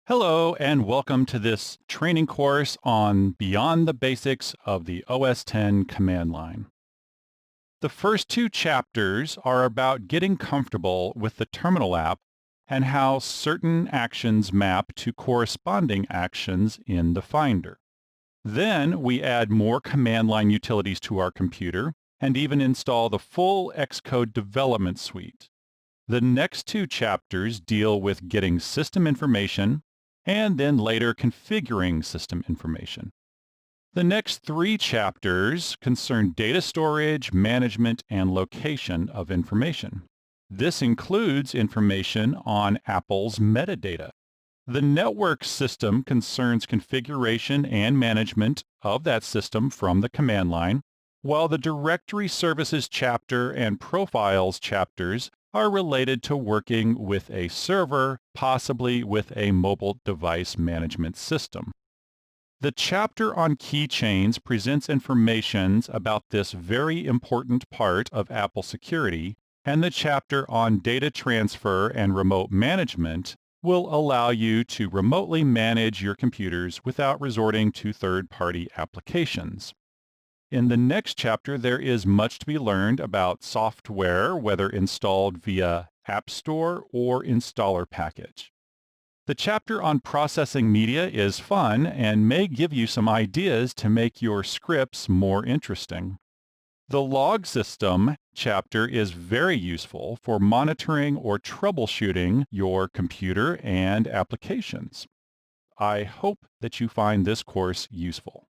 Hello and welcome to this training course on Beyond the Basics of the OS X command line. The first two chapters are about getting comfortable with the terminal app and how certain actions map to corresponding actions in the Finder. Then we add more command line utilities to our computer and even install the full Xcode development suite. The next two chapters deal with getting system information and then later configuring system information. The next three chapters concern data storage, management, and location of information. This includes information on Apple's metadata. The network system concerns configuration and management of that system from the command line, while the directory services chapter and profiles chapters are related to working with a server, possibly with a mobile device management system. The chapter on keychains presents information about this very important part of Apple security, and the chapter on data transfer and remote management will allow you to remotely manage your computers without resorting to third-party applications. In the next chapter, there is much to be learned about software, whether installed via App Store or installer package. The chapter on processing media is fun and may give you some ideas to make your scripts more interesting. The log system chapter is very useful for monitoring or troubleshooting your computer and applications. I hope that you find this course useful.